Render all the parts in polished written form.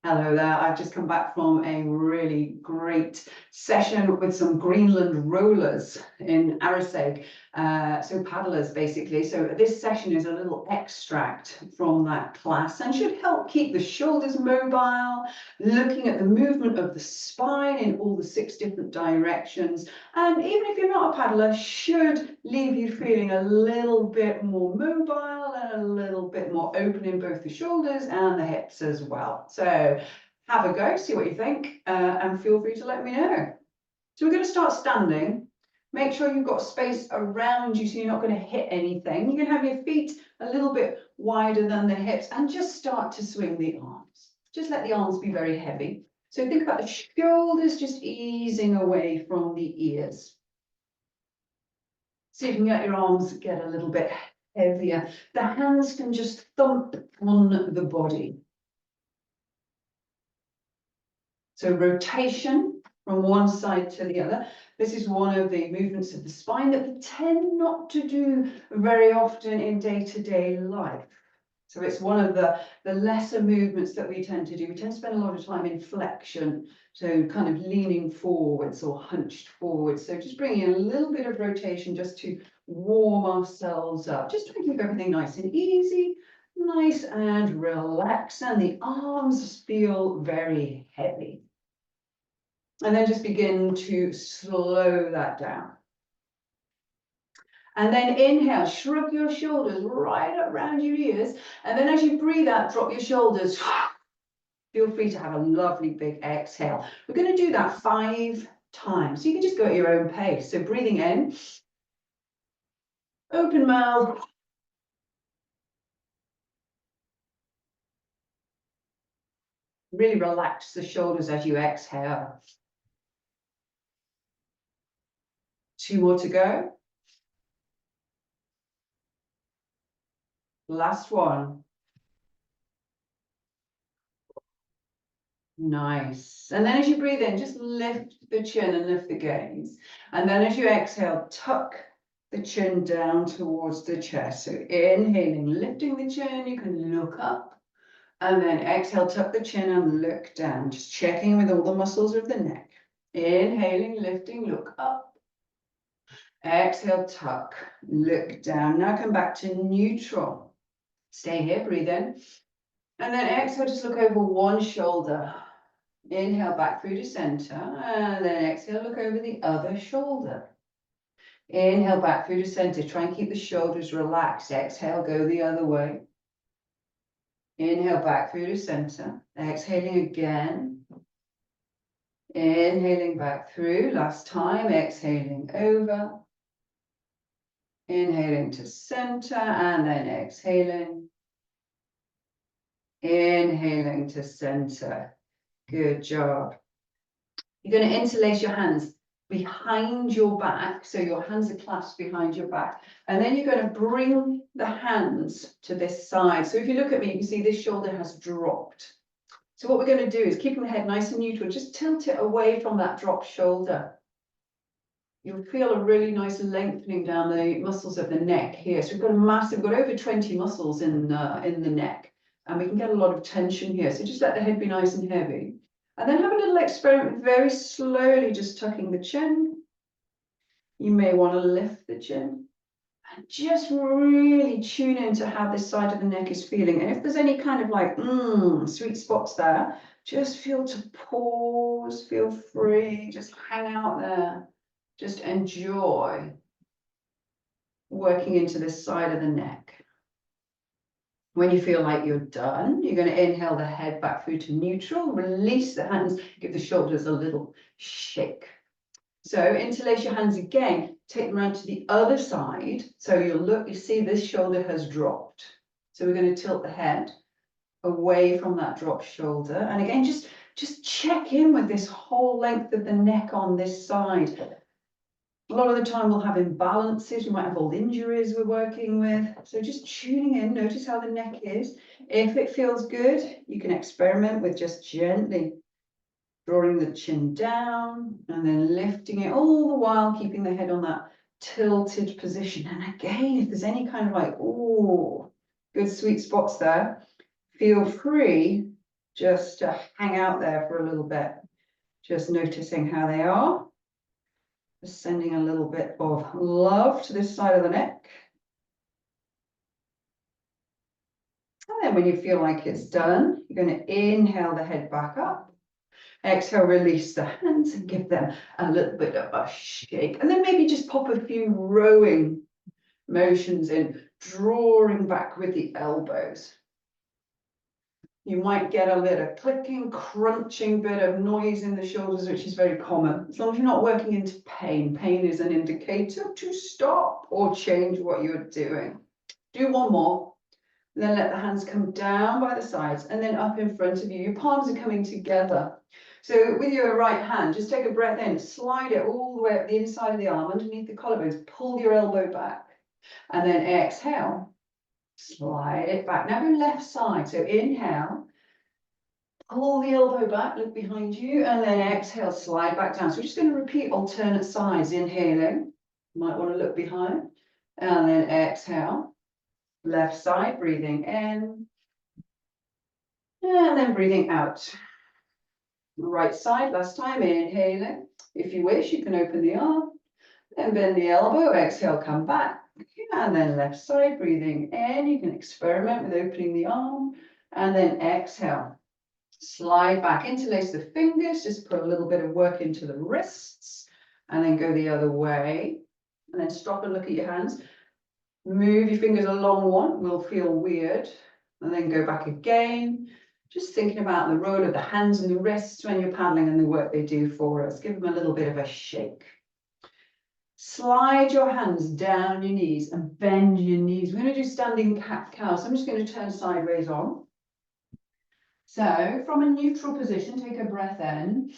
Hello there, I've just come back from a really great session with some Greenland Rollers in Arisaig, so paddlers basically. So this session is a little extract from that class and should help keep the shoulders mobile, looking at the movement of the spine in all the 6 different directions. And even if you're not a paddler, should leave you feeling a little bit more mobile and a little bit more open in both the shoulders and the hips as well. So have a go, see what you think, and feel free to let me know. So we're going to start standing. Make sure you've got space around you so you're not going to hit anything. You can have your feet a little bit wider than the hips and just start to swing the arms. Just let the arms be very heavy. So think about the shoulders just easing away from the ears. See if you can get your arms get a little bit heavier. The hands can just thump on the body. So rotation from one side to the other. This is one of the movements of the spine that we tend not to do very often in day-to-day life. So it's one of the lesser movements that we tend to do. We tend to spend a lot of time in flexion, so kind of leaning forwards or hunched forwards. So just bringing in a little bit of rotation just to warm ourselves up. Just try to keep everything nice and easy, nice and relaxed, and the arms feel very heavy. And then just begin to slow that down. And then inhale, shrug your shoulders right up around your ears. And then as you breathe out, drop your shoulders. Feel free to have a lovely big exhale. We're going to do that 5 times. So you can just go at your own pace. So breathing in, open mouth. Really relax the shoulders as you exhale. 2 more to go. Last one. Nice. And then as you breathe in, just lift the chin and lift the gaze. And then as you exhale, tuck the chin down towards the chest. So inhaling, lifting the chin, you can look up. And then exhale, tuck the chin and look down. Just checking with all the muscles of the neck. Inhaling, lifting, look up. Exhale, tuck, look down. Now come back to neutral. Stay here, breathe in. And then exhale, just look over one shoulder. Inhale back through to center. And then exhale, look over the other shoulder. Inhale back through to center. Try and keep the shoulders relaxed. Exhale, go the other way. Inhale back through to center. Exhaling again. Inhaling back through. Last time. Exhaling over. Inhaling to center and then exhaling. Inhaling to center. Good job. You're going to interlace your hands behind your back. So your hands are clasped behind your back. And then you're going to bring the hands to this side. So if you look at me, you can see this shoulder has dropped. So what we're going to do is keeping the head nice and neutral, just tilt it away from that dropped shoulder. You'll feel a really nice lengthening down the muscles of the neck here. So we've got we've got over 20 muscles in the neck, and we can get a lot of tension here. So just let the head be nice and heavy. And then have a little experiment, very slowly just tucking the chin. You may want to lift the chin and just really tune into how this side of the neck is feeling. And if there's any kind of like sweet spots there, just feel to pause, feel free, just hang out there. Just enjoy working into this side of the neck. When you feel like you're done, you're going to inhale the head back through to neutral, release the hands, give the shoulders a little shake. So interlace your hands again, take them around to the other side. So you see this shoulder has dropped. So we're going to tilt the head away from that dropped shoulder. And again, just check in with this whole length of the neck on this side. A lot of the time we'll have imbalances, we might have old injuries we're working with. So just tuning in, notice how the neck is. If it feels good, you can experiment with just gently drawing the chin down and then lifting it, all the while keeping the head on that tilted position. And again, if there's any kind of like, ooh, good sweet spots there, feel free just to hang out there for a little bit. Just noticing how they are. Just sending a little bit of love to this side of the neck. And then when you feel like it's done, you're going to inhale the head back up. Exhale, release the hands and give them a little bit of a shake. And then maybe just pop a few rowing motions in, drawing back with the elbows. You might get a little clicking, crunching bit of noise in the shoulders, which is very common. As long as you're not working into pain. Pain is an indicator to stop or change what you're doing. Do one more. Then let the hands come down by the sides and then up in front of you. Your palms are coming together. So with your right hand, just take a breath in, slide it all the way up the inside of the arm, underneath the collarbones, pull your elbow back. And then exhale, slide it back. Now go left side. So inhale, pull the elbow back, look behind you, and then exhale, slide back down. So we're just going to repeat alternate sides. Inhaling, you might want to look behind, and then exhale. Left side, breathing in, and then breathing out. Right side, last time, inhaling. If you wish, you can open the arm, then bend the elbow, exhale, come back. And then left side, breathing in. You can experiment with opening the arm, and then exhale. Slide back, interlace the fingers, just put a little bit of work into the wrists, and then go the other way. And then stop and look at your hands. Move your fingers along one, will feel weird. And then go back again. Just thinking about the role of the hands and the wrists when you're paddling and the work they do for us. Give them a little bit of a shake. Slide your hands down your knees and bend your knees. We're going to do standing cat-cow. So I'm just going to turn sideways on. So from a neutral position, take a breath in.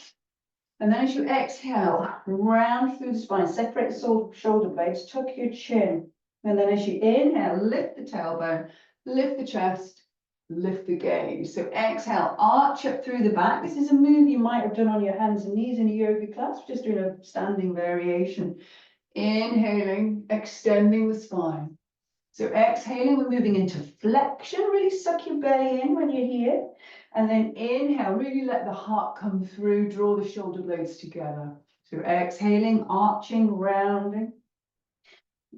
And then as you exhale, round through the spine, separate the shoulder blades, tuck your chin. And then as you inhale, lift the tailbone, lift the chest, lift the gaze. So exhale, arch up through the back. This is a move you might have done on your hands and knees in a yoga class, just doing a standing variation. Inhaling, extending the spine. So exhaling, we're moving into flexion. Really suck your belly in when you're here. And then inhale, really let the heart come through, draw the shoulder blades together. So exhaling, arching, rounding.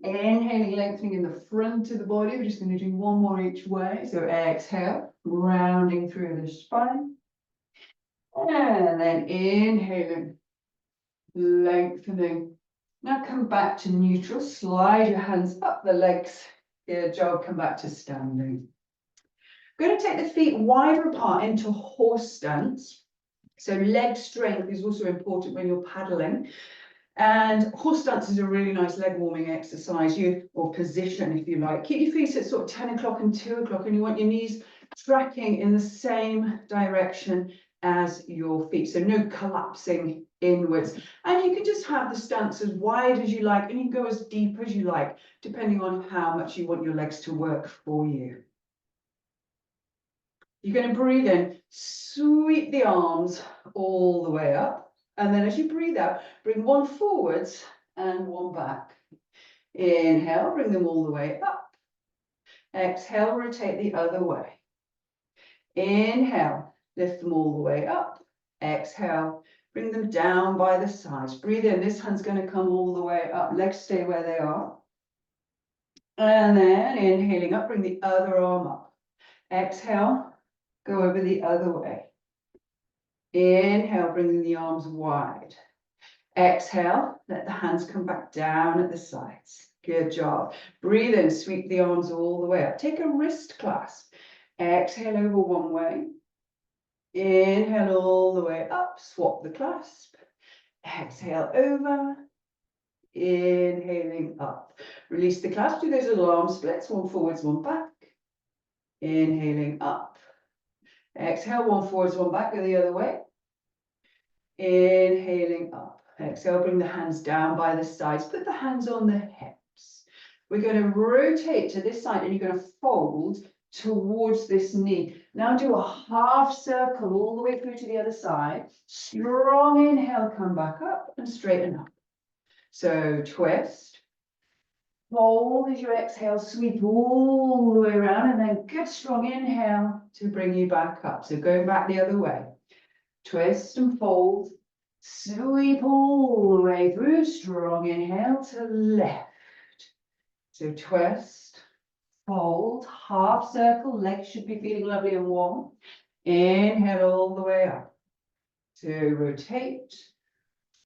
Inhaling, lengthening in the front of the body. We're just going to do one more each way. So exhale, rounding through the spine. And then inhaling, lengthening. Now come back to neutral. Slide your hands up the legs. Good job. Come back to standing. I'm going to take the feet wider apart into horse stance. So leg strength is also important when you're paddling. And horse stance is a really nice leg warming exercise, or position if you like. Keep your feet at sort of 10 o'clock and 2 o'clock, and you want your knees tracking in the same direction as your feet. So no collapsing inwards. And you can just have the stance as wide as you like, and you can go as deep as you like, depending on how much you want your legs to work for you. You're going to breathe in, sweep the arms all the way up. And then as you breathe out, bring one forwards and one back. Inhale, bring them all the way up. Exhale, rotate the other way. Inhale, lift them all the way up. Exhale, bring them down by the sides. Breathe in, this hand's going to come all the way up. Legs stay where they are. And then inhaling up, bring the other arm up. Exhale, go over the other way. Inhale, bringing the arms wide. Exhale, let the hands come back down at the sides. Good job. Breathe in, sweep the arms all the way up. Take a wrist clasp. Exhale over one way. Inhale all the way up, swap the clasp. Exhale over. Inhaling up. Release the clasp, do those little arm splits, one forwards, one back. Inhaling up. Exhale, one forwards, one back, go the other way. Inhaling up. Exhale, bring the hands down by the sides. Put the hands on the hips. We're going to rotate to this side and you're going to fold towards this knee. Now do a half circle all the way through to the other side. Strong inhale, come back up and straighten up. So twist. Fold as you exhale, sweep all the way around, and then good strong inhale to bring you back up. So going back the other way. Twist and fold. Sweep all the way through. Strong inhale to lift. So twist, fold, half circle. Legs should be feeling lovely and warm. Inhale all the way up. So rotate,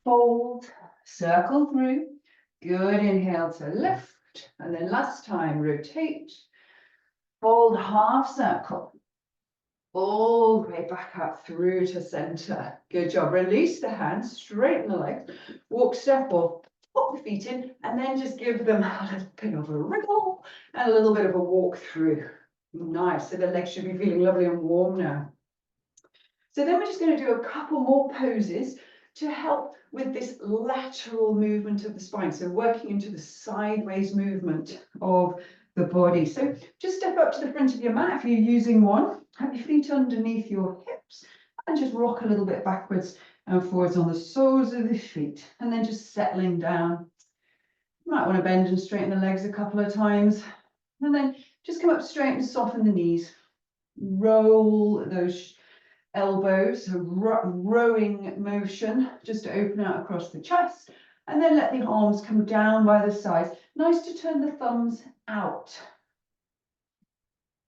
fold, circle through. Good, inhale to lift. And then last time, rotate, fold, half circle. All the way back up through to center. Good job. Release the hands, straighten the legs, walk step or pop the feet in, and then just give them a little bit of a wriggle and a little bit of a walk through. Nice. So the legs should be feeling lovely and warm now. So then we're just going to do a couple more poses to help with this lateral movement of the spine. So working into the sideways movement of the body. So just step up to the front of your mat if you're using one. Have your feet underneath your hips and just rock a little bit backwards and forwards on the soles of the feet. And then just settling down. You might want to bend and straighten the legs a couple of times. And then just come up straight and soften the knees. Roll those elbows, so rowing motion, just to open out across the chest, and then let the arms come down by the sides. Nice to turn the thumbs out.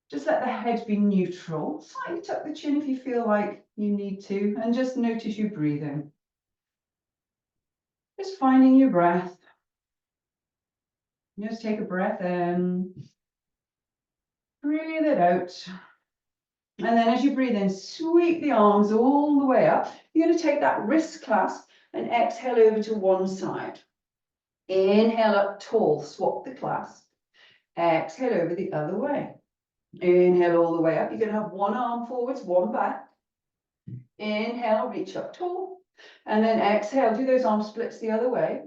Just let the head be neutral. Slightly tuck the chin if you feel like you need to, and just notice your breathing. Just finding your breath. Just take a breath in. Breathe it out. And then as you breathe in, sweep the arms all the way up. You're going to take that wrist clasp and exhale over to one side. Inhale up tall, swap the clasp. Exhale over the other way. Inhale all the way up. You're going to have one arm forwards, one back. Inhale, reach up tall. And then exhale, do those arm splits the other way.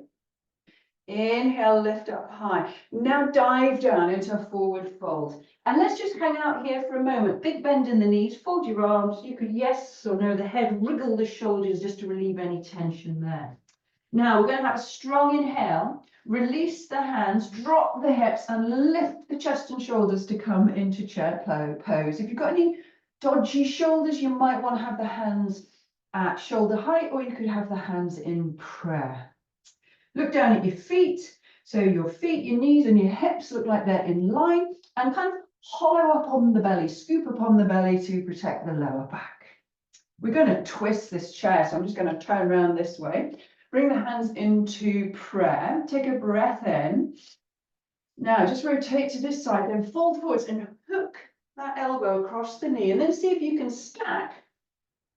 Inhale, lift up high. Now dive down into a forward fold. And let's just hang out here for a moment. Big bend in the knees, fold your arms. You could yes or no the head, wriggle the shoulders just to relieve any tension there. Now we're going to have a strong inhale. Release the hands, drop the hips and lift the chest and shoulders to come into chair pose. If you've got any dodgy shoulders, you might want to have the hands at shoulder height, or you could have the hands in prayer. Look down at your feet. So your feet, your knees and your hips look like they're in line, and kind of hollow up on the belly, scoop up on the belly to protect the lower back. We're going to twist this chair, so I'm just going to turn around this way. Bring the hands into prayer. Take a breath in. Now just rotate to this side, then fold forwards and hook that elbow across the knee, and then see if you can stack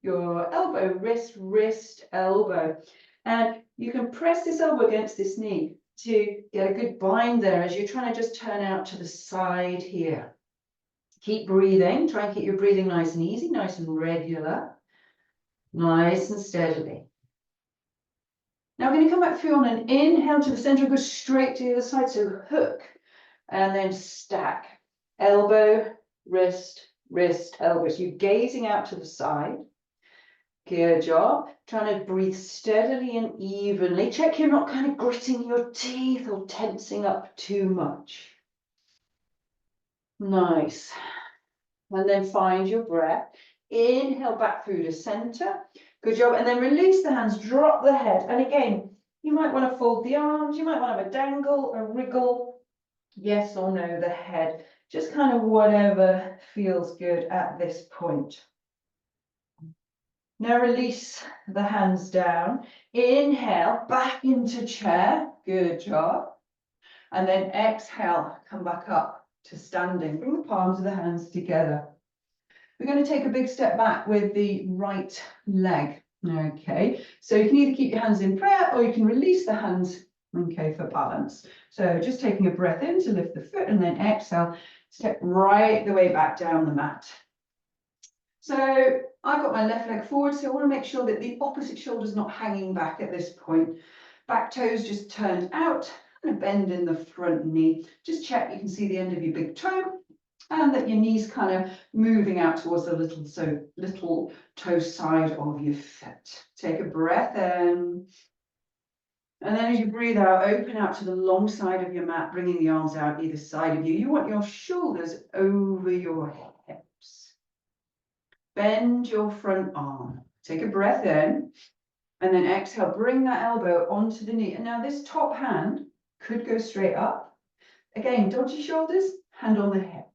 your elbow, wrist, wrist, elbow. And you can press this elbow against this knee to get a good bind there as you're trying to just turn out to the side here. Keep breathing. Try and keep your breathing nice and easy, nice and regular, nice and steadily. Now we're going to come back through on an inhale to the center, go straight to the other side. So hook and then stack. Elbow, wrist, wrist, elbow. So you're gazing out to the side. Good job. Trying to breathe steadily and evenly. Check you're not kind of gritting your teeth or tensing up too much. Nice. And then find your breath. Inhale back through the center. Good job. And then release the hands, drop the head. And again, you might want to fold the arms. You might want to have a dangle, a wriggle. Yes or no, the head. Just kind of whatever feels good at this point. Now release the hands down. Inhale, back into chair. Good job. And then exhale, come back up to standing. Bring the palms of the hands together. We're going to take a big step back with the right leg. Okay, so you can either keep your hands in prayer or you can release the hands, okay, for balance. So just taking a breath in to lift the foot and then exhale, step right the way back down the mat. So I've got my left leg forward, so I want to make sure that the opposite shoulder is not hanging back at this point. Back toes just turned out, and a bend in the front knee. Just check you can see the end of your big toe, and that your knees kind of moving out towards the little toe side of your foot. Take a breath in, And then as you breathe out, open out to the long side of your mat, bringing the arms out either side of you. You want your shoulders over your hips. Bend your front arm. Take a breath in, and then exhale, bring that elbow onto the knee. And now this top hand could go straight up. Again, dodgy shoulders, hand on the hip.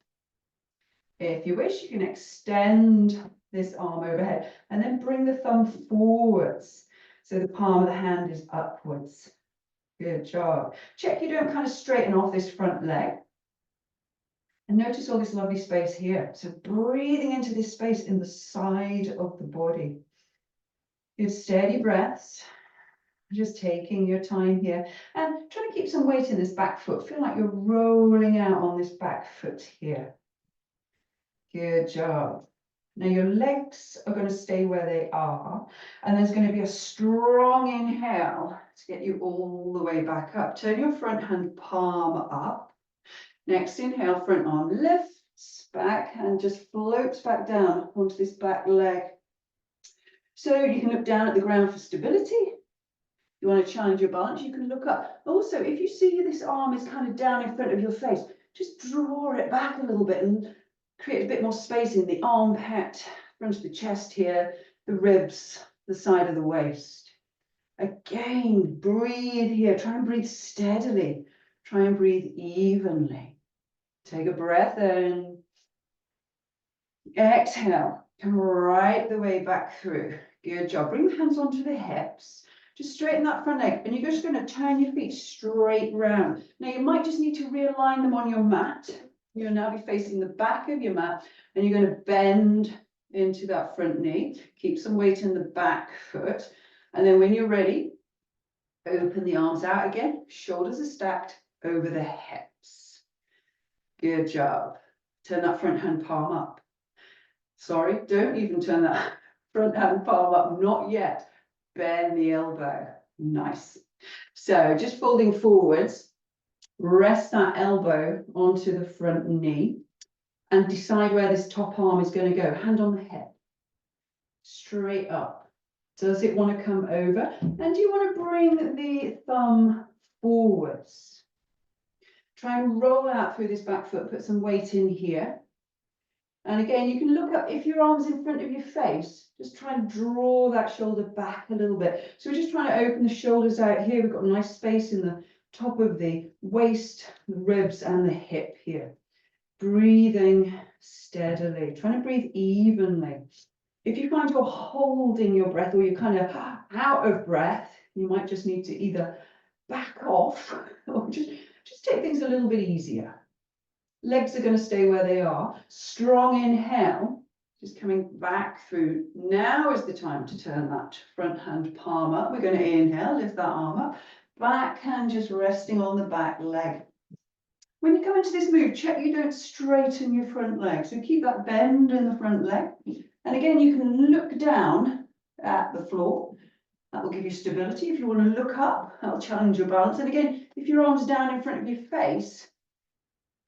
If you wish, you can extend this arm overhead and then bring the thumb forwards. So the palm of the hand is upwards. Good job. Check you don't kind of straighten off this front leg. And notice all this lovely space here. So breathing into this space in the side of the body. Good steady breaths. Just taking your time here. And try to keep some weight in this back foot. Feel like you're rolling out on this back foot here. Good job. Now your legs are going to stay where they are, and there's going to be a strong inhale to get you all the way back up. Turn your front hand palm up. Next inhale, front arm lifts back and just floats back down onto this back leg. So you can look down at the ground for stability. You want to challenge your balance, you can look up. Also, if you see this arm is kind of down in front of your face, just draw it back a little bit and create a bit more space in the armpit, front of the chest here, the ribs, the side of the waist. Again, breathe here. Try and breathe steadily. Try and breathe evenly. Take a breath in. Exhale. Come right the way back through. Good job. Bring the hands onto the hips. Just straighten that front leg. And you're just going to turn your feet straight round. Now, you might just need to realign them on your mat. You'll now be facing the back of your mat, and you're going to bend into that front knee. Keep some weight in the back foot. And then when you're ready, open the arms out again. Shoulders are stacked over the hips. Good job. Turn that front hand palm up. Sorry, don't even turn that front hand palm up. Not yet. Bend the elbow. Nice. So just folding forwards. Rest that elbow onto the front knee and decide where this top arm is going to go. Hand on the hip. Straight up. Does it want to come over? And do you want to bring the thumb forwards? Try and roll out through this back foot. Put some weight in here. And again, you can look up, if your arm's in front of your face, just try and draw that shoulder back a little bit. So we're just trying to open the shoulders out here. We've got a nice space in the top of the waist, the ribs, and the hip here. Breathing steadily, trying to breathe evenly. If you find you're holding your breath or you're kind of out of breath, you might just need to either back off or just take things a little bit easier. Legs are going to stay where they are. Strong inhale, just coming back through. Now is the time to turn that front hand palm up. We're going to inhale, lift that arm up. Back hand just resting on the back leg. When you come into this move, check you don't straighten your front leg. So keep that bend in the front leg. And again, you can look down at the floor. That will give you stability. If you want to look up, that'll challenge your balance. And again, if your arm's down in front of your face,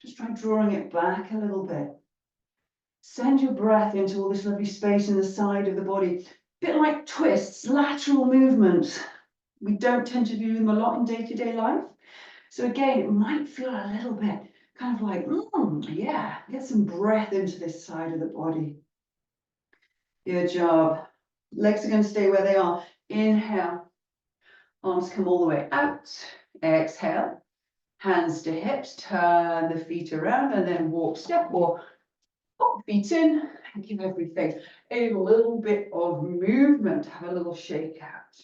just try drawing it back a little bit. Send your breath into all this lovely space in the side of the body. A bit like twists, lateral movements. We don't tend to do them a lot in day-to-day life. So again, it might feel a little bit kind of like, yeah, get some breath into this side of the body. Good job. Legs are going to stay where they are. Inhale. Arms come all the way out. Exhale. Hands to hips. Turn the feet around and then walk, step, or pop feet in and give everything a little bit of movement. Have a little shake out.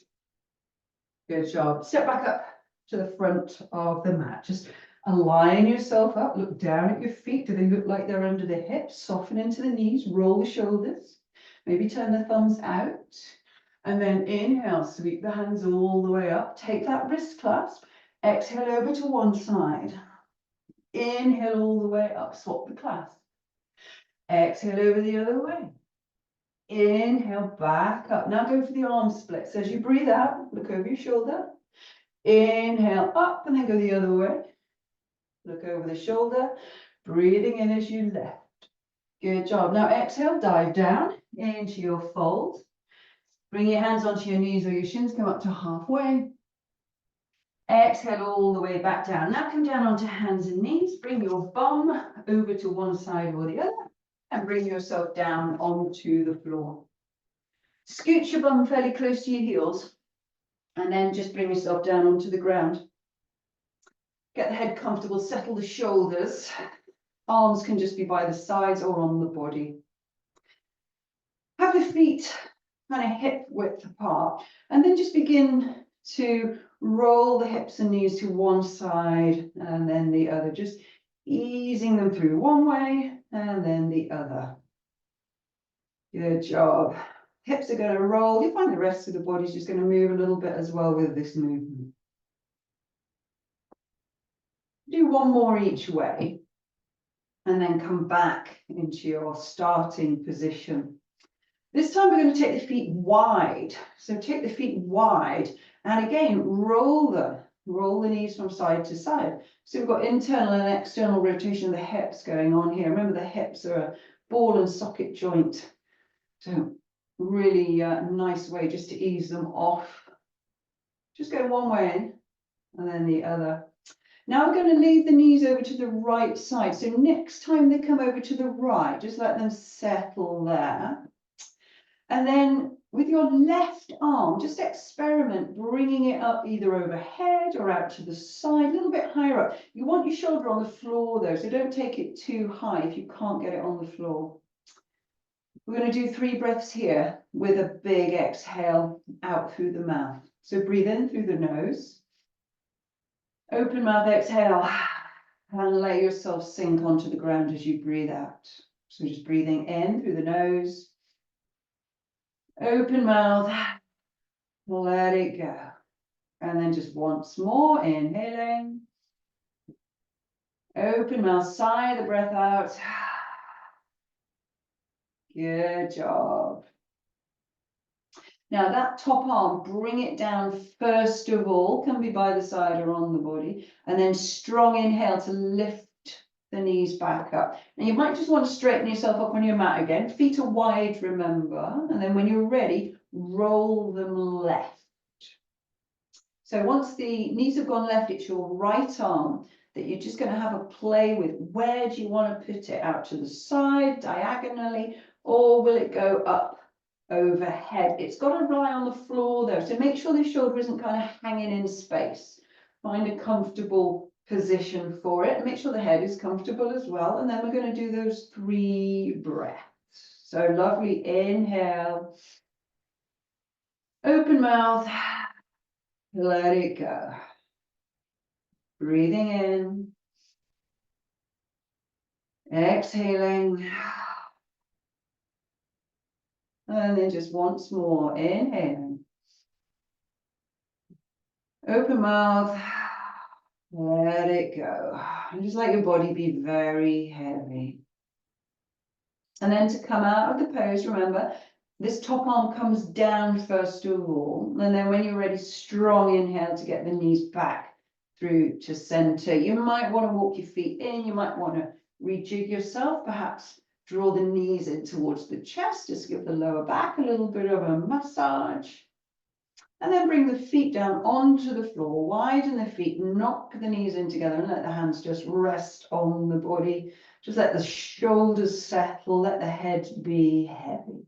Good job. Step back up to the front of the mat. Just align yourself up. Look down at your feet. Do they look like they're under the hips? Soften into the knees. Roll the shoulders. Maybe turn the thumbs out. And then inhale. Sweep the hands all the way up. Take that wrist clasp. Exhale over to one side. Inhale all the way up. Swap the clasp. Exhale over the other way. Inhale back up. Now go for the arm splits. As you breathe out, look over your shoulder. Inhale up and then go the other way. Look over the shoulder. Breathing in as you lift. Good job. Now exhale, dive down into your fold. Bring your hands onto your knees or your shins. Come up to halfway. Exhale all the way back down. Now come down onto hands and knees. Bring your bum over to one side or the other and bring yourself down onto the floor. Scoot your bum fairly close to your heels and then just bring yourself down onto the ground. Get the head comfortable, settle the shoulders. Arms can just be by the sides or on the body. Have the feet kind of hip width apart and then just begin to roll the hips and knees to one side and then the other, just easing them through one way and then the other. Good job. Hips are going to roll. You find the rest of the body's just going to move a little bit as well with this movement. Do one more each way and then come back into your starting position. This time we're going to take the feet wide. So take the feet wide and again, roll them. Roll the knees from side to side. So we've got internal and external rotation of the hips going on here. Remember the hips are a ball and socket joint. So really nice way just to ease them off. Just go one way and then the other. Now we're going to leave the knees over to the right side. So next time they come over to the right, just let them settle there. And then with your left arm, just experiment bringing it up either overhead or out to the side, a little bit higher up. You want your shoulder on the floor though, so don't take it too high if you can't get it on the floor. We're going to do 3 breaths here with a big exhale out through the mouth. So breathe in through the nose. Open mouth, exhale, and let yourself sink onto the ground as you breathe out. So just breathing in through the nose. Open mouth, let it go. And then just once more, inhaling. Open mouth, sigh the breath out. Good job. Now that top arm, bring it down first of all, can be by the side or on the body, and then strong inhale to lift the knees back up. And you might just want to straighten yourself up on your mat again. Feet are wide, remember, and then when you're ready, roll them left. So once the knees have gone left, it's your right arm that you're just going to have a play with. Where do you want to put it? Out to the side, diagonally, or will it go up overhead? It's got to lie on the floor though, so make sure the shoulder isn't kind of hanging in space. Find a comfortable position for it. Make sure the head is comfortable as well. And then we're going to do those 3 breaths. So lovely. Inhale. Open mouth. Let it go. Breathing in. Exhaling. And then just once more. Inhaling. Open mouth. Let it go. And just let your body be very heavy. And then to come out of the pose, remember, this top arm comes down first of all. And then when you're ready, strong inhale to get the knees back through to center. You might want to walk your feet in. You might want to rejig yourself. Perhaps draw the knees in towards the chest. Just give the lower back a little bit of a massage. And then bring the feet down onto the floor, widen the feet, knock the knees in together and let the hands just rest on the body. Just let the shoulders settle, let the head be heavy.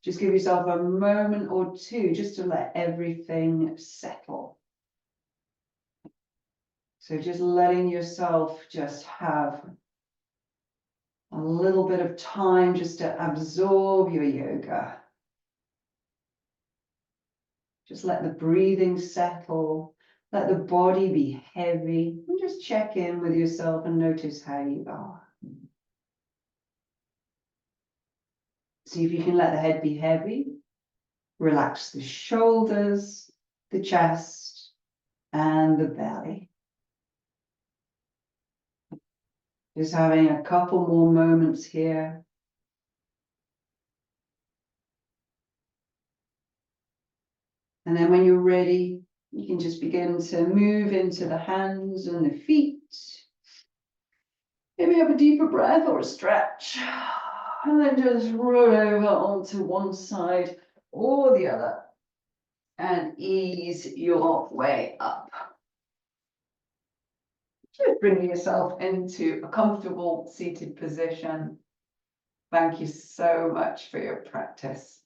Just give yourself a moment or two just to let everything settle. So just letting yourself just have a little bit of time just to absorb your yoga. Just let the breathing settle, let the body be heavy, and just check in with yourself and notice how you are. See if you can let the head be heavy, relax the shoulders, the chest, and the belly. Just having a couple more moments here. And then when you're ready, you can just begin to move into the hands and the feet. Maybe have a deeper breath or a stretch. And then just roll over onto one side or the other. and ease your way up. Just bring yourself into a comfortable seated position. Thank you so much for your practice.